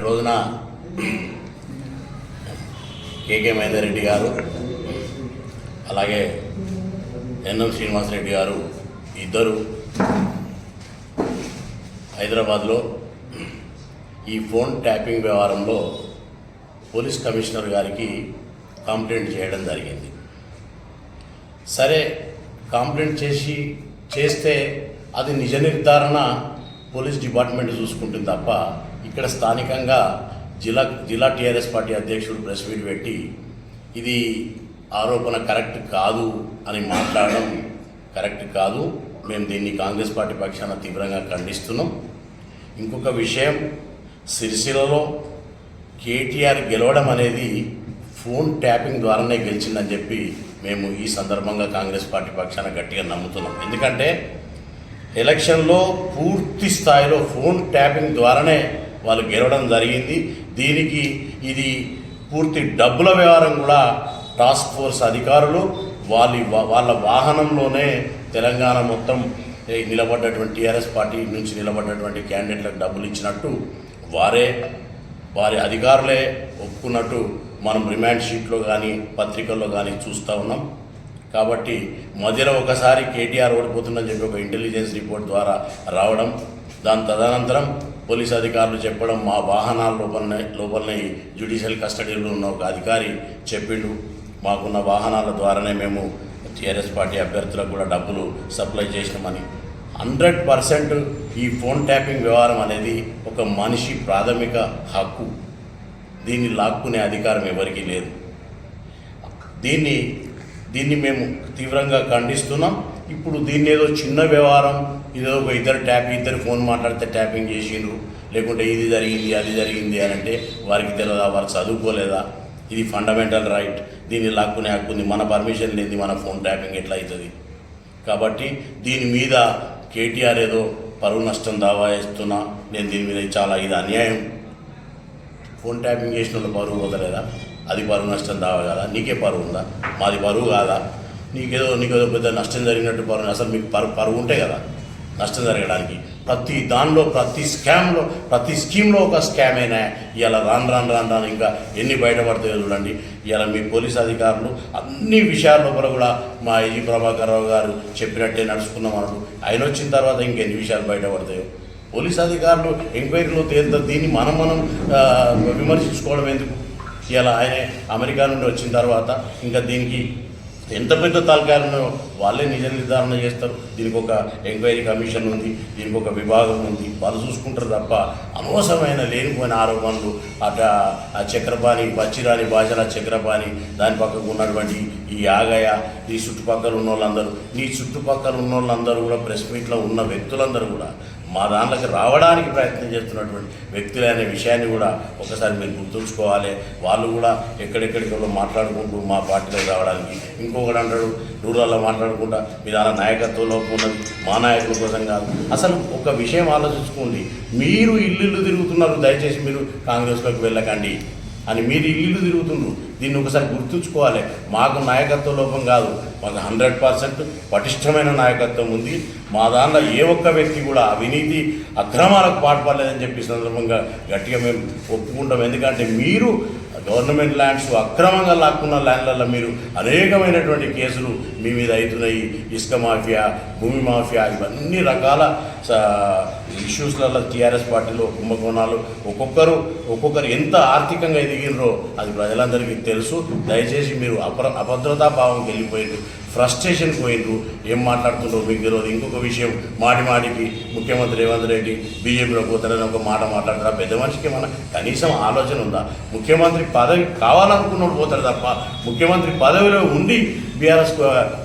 రోజున కేకే మహేందర్ రెడ్డి గారు అలాగే ఎన్ఎం శ్రీనివాసరెడ్డి గారు ఇద్దరు హైదరాబాద్లో ఈ ఫోన్ ట్యాపింగ్ వ్యవహారంలో పోలీస్ కమిషనర్ గారికి కంప్లైంట్ చేయడం జరిగింది. సరే, కంప్లైంట్ చేస్తే అది నిజ నిర్ధారణ పోలీస్ డిపార్ట్మెంట్ చూసుకుంటుంది తప్ప ఇక్కడ స్థానికంగా జిల్లా టీఆర్ఎస్ పార్టీ అధ్యక్షుడు ప్రెస్ మీట్ పెట్టి ఇది ఆరోపణ కరెక్ట్ కాదు అని మాట్లాడడం కరెక్ట్ కాదు. మేము దీన్ని కాంగ్రెస్ పార్టీ పక్షాన తీవ్రంగా ఖండిస్తున్నాం. ఇంకొక విషయం, సిరిసిల్లలో కేటీఆర్ గెలవడం అనేది ఫోన్ ట్యాపింగ్ ద్వారానే గెలిచిందని చెప్పి మేము ఈ సందర్భంగా కాంగ్రెస్ పార్టీ పక్షాన గట్టిగా నమ్ముతున్నాం. ఎందుకంటే ఎలక్షన్లో పూర్తి స్థాయిలో ఫోన్ ట్యాపింగ్ ద్వారానే వాళ్ళు గెలవడం జరిగింది. దీనికి ఇది పూర్తి డబ్బుల వ్యవహారం కూడా టాస్క్ ఫోర్స్ అధికారులు వాళ్ళ వాహనంలోనే తెలంగాణ మొత్తం నిలబడ్డటువంటి టీఆర్ఎస్ పార్టీ నుంచి నిలబడ్డటువంటి క్యాండిడేట్లకు డబ్బులు ఇచ్చినట్టు వారి అధికారులే ఒప్పుకున్నట్టు మనం రిమాండ్ షీట్లో కానీ పత్రికల్లో కానీ చూస్తూ ఉన్నాం. కాబట్టి మధ్యలో ఒకసారి కేటీఆర్ ఓడిపోతుందని చెప్పి ఒక ఇంటెలిజెన్స్ రిపోర్ట్ ద్వారా రావడం, దాని తదనంతరం పోలీస్ అధికారులు చెప్పడం, మా వాహనాల లోపలనే జ్యుడిషియల్ కస్టడీలో ఉన్న ఒక అధికారి చెప్పిండు, మాకున్న వాహనాల ద్వారానే మేము టీఆర్ఎస్ పార్టీ అభ్యర్థులకు కూడా డబ్బులు సప్లై చేసినామని. 100% ఈ ఫోన్ ట్యాపింగ్ వ్యవహారం అనేది ఒక మనిషి ప్రాథమిక హక్కు. దీన్ని లాక్కునే అధికారం ఎవరికీ లేదు. దీన్ని మేము తీవ్రంగా ఖండిస్తున్నాం. ఇప్పుడు దీన్ని ఏదో చిన్న వ్యవహారం, ఇదో ఒక ఇద్దరు ఫోన్ మాట్లాడితే ట్యాపింగ్ చేసిండ్రు, లేకుంటే ఇది జరిగింది అది జరిగింది అని అంటే వారికి తెలియదా, వారు చదువుకోలేదా? ఇది ఫండమెంటల్ రైట్, దీన్ని లాక్కునే హక్కు ఉంది. మన పర్మిషన్ లేని మన ఫోన్ ట్యాపింగ్ ఎట్లా అవుతుంది? కాబట్టి దీని మీద కేటీఆర్ ఏదో పరువు నష్టం దావా వేస్తున్నా, నేను దీని మీద ఇది అన్యాయం. ఫోన్ ట్యాపింగ్ చేసిన వాళ్ళు పరువు పోతలేదా? అది పరువు నష్టం దావా కాదా? నీకే పరువు ఉందా? మాది పరువు కాదా? నీకేదో పెద్ద నష్టం జరిగినట్టు పరువు. అసలు మీకు పరువు ఉంటే కదా నష్టం జరగడానికి. ప్రతి స్కీమ్లో ఒక స్కామ్ అయినా ఇలా రాను ఇంకా ఎన్ని బయటపడతాయో చూడండి. ఇలా మీ పోలీస్ అధికారులు అన్ని విషయాల లోపల కూడా మా ఐజీ ప్రభాకర్ రావు గారు చెప్పినట్టే నడుచుకున్నాం అన్నట్టు. ఆయన వచ్చిన తర్వాత ఇంకెన్ని విషయాలు బయటపడతాయో. పోలీస్ అధికారులు ఎంక్వైరీలో తేలుతారు. దీన్ని మనం విమర్శించుకోవడం ఎందుకు? ఇలా ఆయన అమెరికా నుండి వచ్చిన తర్వాత ఇంకా దీనికి ఎంత పెద్ద తలకాయలను వాళ్ళే నిజ నిర్ధారణ చేస్తారు. దీనికి ఒక ఎంక్వైరీ కమిషన్ ఉంది, దీనికి ఒక విభాగం ఉంది, వాళ్ళు చూసుకుంటారు తప్ప అనవసరమైన లేనిపోయిన ఆరోపణలు ఆ చక్రపాణి బచ్చిరాని బాజరా చక్రపాణి దాని పక్కకు ఉన్నటువంటి ఈ ఆగయ ఈ చుట్టుపక్కల ఉన్న వాళ్ళందరూ, నీ చుట్టుపక్కల ఉన్న వాళ్ళందరూ కూడా ప్రెస్ మీట్లో ఉన్న వ్యక్తులందరూ కూడా మా దాంట్లోకి రావడానికి ప్రయత్నం చేస్తున్నటువంటి వ్యక్తులు అనే విషయాన్ని కూడా ఒకసారి మీరు గుర్తుంచుకోవాలి. వాళ్ళు కూడా ఎక్కడెక్కడికో మాట్లాడుకుంటూ మా పార్టీలోకి రావడానికి, ఇంకొకటి అంటాడు రూరల్లో మాట్లాడుకుంటా మీ దాని నాయకత్వంలో ఉన్నది మా నాయకుల కోసం కాదు. అసలు ఒక విషయం ఆలోచించుకోండి, మీరు ఇల్లు తిరుగుతున్నారు, దయచేసి మీరు కాంగ్రెస్లోకి వెళ్ళకండి అని మీరు ఇల్లు తిరుగుతుండ్రు. దీన్ని ఒకసారి గుర్తుంచుకోవాలి. మాకు నాయకత్వ లోపం కాదు, మాకు 100% పటిష్టమైన నాయకత్వం ఉంది. మా దాంట్లో ఏ ఒక్క వ్యక్తి కూడా అవినీతి అక్రమాలకు పాటుపడలేదని చెప్పి సందర్భంగా గట్టిగా మేము ఒప్పుకుంటాం. ఎందుకంటే మీరు గవర్నమెంట్ ల్యాండ్స్ అక్రమంగా లాక్కున్న ల్యాండ్లలో మీరు అనేకమైనటువంటి కేసులు మీ మీద అవుతున్నాయి. ఇసుక మాఫియా, భూమి మాఫియా, ఇవన్నీ రకాల ఇష్యూస్లలో టీఆర్ఎస్ పార్టీలో కుంభకోణాలు ఒక్కొక్కరు ఎంత ఆర్థికంగా ఎదిగినరో అది ప్రజలందరికీ తెలుసు. దయచేసి మీరు అభద్రతా భావంకి వెళ్ళిపోయిండ్రు, ఫ్రస్ట్రేషన్కి పోయిండ్రు. ఏం మాట్లాడుతుండ్రో మీకు తెలియదు. ఇంకొక విషయం, మాటికి ముఖ్యమంత్రి రేవంత్ రెడ్డి బీజేపీలో పోతారని ఒక మాట మాట్లాడతారా? పెద్ద మనిషికి మన కనీసం ఆలోచన ఉందా? ముఖ్యమంత్రి పదవి కావాలనుకున్నప్పుడు పోతారు తప్ప ముఖ్యమంత్రి పదవిలో ఉండి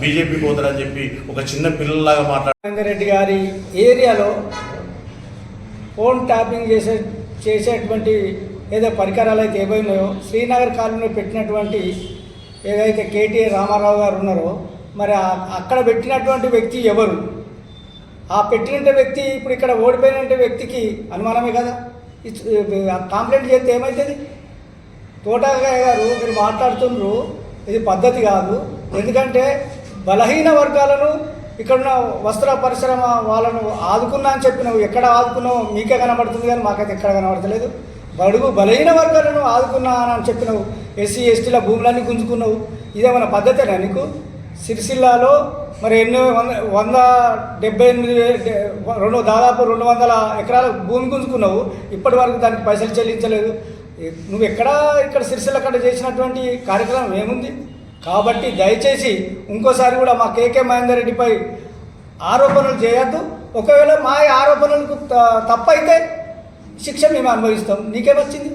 బీజేపీ పోతారని చెప్పి ఒక చిన్న పిల్లల్లాగా మాట్లాడారు. రెడ్డి గారి ఏరియాలో ఫోన్ ట్యాపింగ్ చేసేటువంటి ఏదో పరికరాలు అయితే ఏవైనాయో శ్రీనగర్ కాలనీలో పెట్టినటువంటి ఏదైతే కేటీఆర్ రామారావు గారు ఉన్నారో, మరి అక్కడ పెట్టినటువంటి వ్యక్తి ఎవరు? ఆ పెట్టిన వ్యక్తి ఇప్పుడు ఇక్కడ ఓడిపోయిన వ్యక్తికి అనుమానమే కదా. కంప్లైంట్ చేస్తే ఏమవుతుంది? తోటగాయ గారు మీరు మాట్లాడుతున్నారు, ఇది పద్ధతి కాదు. ఎందుకంటే బలహీన వర్గాలను ఇక్కడున్న వస్త్ర పరిశ్రమ వాళ్ళను ఆదుకున్నా అని చెప్పి నువ్వు ఎక్కడ ఆదుకున్నావు మీకే కనబడుతుంది, కానీ మాకైతే ఎక్కడ కనబడతలేదు. బడుగు బలహీన వర్గాలను ఆదుకున్నా అని చెప్పినావు. ఎస్సీ ఎస్టీల భూములన్నీ గుంజుకున్నావు. ఇదేమన్నా పద్ధతేనా నీకు? సిరిసిల్లాలో మరి ఎన్నో 178 దాదాపు 200 ఎకరాల భూమి గుంజుకున్నావు. ఇప్పటి వరకు దానికి పైసలు చెల్లించలేదు. నువ్వు ఇక్కడ సిరిసిల్ల కట్ట చేసినటువంటి కార్యక్రమం ఏముంది? కాబట్టి దయచేసి ఇంకోసారి కూడా మా కేకే మహేందర్ రెడ్డిపై ఆరోపణలు చేయొద్దు. ఒకవేళ మా ఆరోపణలకు తప్పైతే శిక్ష మేము అనుభవిస్తాం. నీకేమొచ్చింది?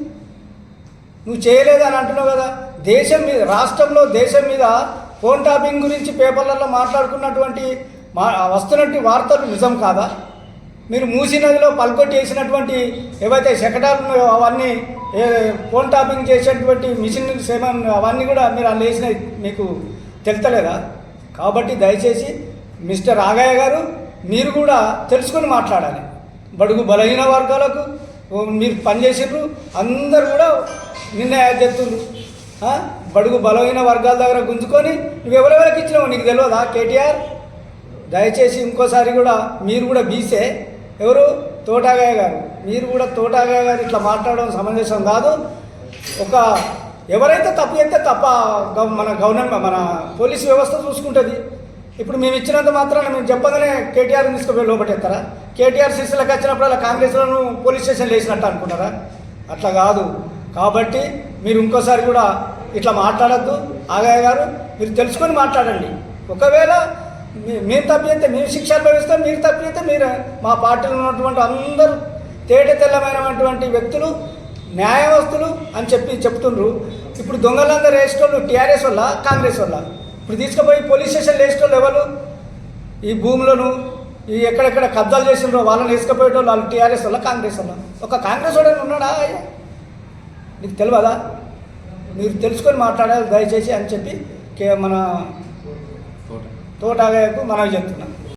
నువ్వు చేయలేదని అంటున్నావు కదా. దేశం మీద, రాష్ట్రంలో దేశం మీద ఫోన్ ట్యాపింగ్ గురించి పేపర్లలో మాట్లాడుకున్నటువంటి వస్తున్నటువంటి వార్తలు నిజం కాదా? మీరు మూసీ నదిలో పల్కొట్టి వేసినటువంటి ఏవైతే శకటాలు ఉన్నాయో అవన్నీ ఫోన్ ట్యాపింగ్ చేసేటువంటి మిషన్ అవన్నీ కూడా మీరు అలా వేసినవి మీకు తెలుస్తలేదా? కాబట్టి దయచేసి మిస్టర్ ఆగయ్య గారు మీరు కూడా తెలుసుకొని మాట్లాడాలి. బడుగు బలహీన వర్గాలకు మీరు పనిచేసిండ్రు, అందరు కూడా నిర్ణయాలు చేస్తుండ్రు. బడుగు బలహీన వర్గాల దగ్గర గుంజుకొని నువ్వు ఎవరెవరికి ఇచ్చినావు నీకు తెలియదా కేటీఆర్? దయచేసి ఇంకోసారి కూడా మీరు కూడా బీసే ఎవరు తోటాగయ్య గారు, మీరు కూడా తోటాగయ్య గారు ఇట్లా మాట్లాడడం సమంజసం కాదు. ఎవరైతే తప్పు చేస్తే మన గవర్నమెంట్ మన పోలీసు వ్యవస్థ చూసుకుంటుంది. ఇప్పుడు మేము ఇచ్చినంత మాత్రాన మేము చెప్పగానే కేటీఆర్ తీసుకుపోయి లోపట్టేస్తారా? కేటీఆర్ సిరిసిల్లకు వచ్చినప్పుడు కాంగ్రెస్లను పోలీస్ స్టేషన్లు వేసినట్టు అనుకున్నారా? అట్లా కాదు. కాబట్టి మీరు ఇంకోసారి కూడా ఇట్లా మాట్లాడద్దు. ఆగయ్య గారు మీరు తెలుసుకొని మాట్లాడండి. ఒకవేళ మేము తప్పు చేస్తే మేము శిక్ష అనుభవిస్తాం, మీరు తప్పు చేస్తే మీరు మా పార్టీలో ఉన్నటువంటి అందరూ తేట తెల్లమైనటువంటి వ్యక్తులు న్యాయవస్తులు అని చెప్తుండ్రు. ఇప్పుడు దొంగలందరూ వేసేటోళ్ళు టీఆర్ఎస్ వల్ల కాంగ్రెస్ వల్ల. ఇప్పుడు తీసుకుపోయి పోలీస్ స్టేషన్లు వేసేటోళ్ళు ఎవరు? ఈ భూములను ఈ ఎక్కడెక్కడ కబ్జాలు చేసిండ్రో వాళ్ళని వేసుకుపోయేటోళ్ళు వాళ్ళు టీఆర్ఎస్ వల్ల కాంగ్రెస్ వల్ల. ఒక కాంగ్రెస్ వాడు ఉన్నాడా? నీకు తెలియదా? మీరు తెలుసుకొని మాట్లాడాలి దయచేసి అని చెప్పి మన తోటాగయ్యకు మనవి చెప్తున్నాను.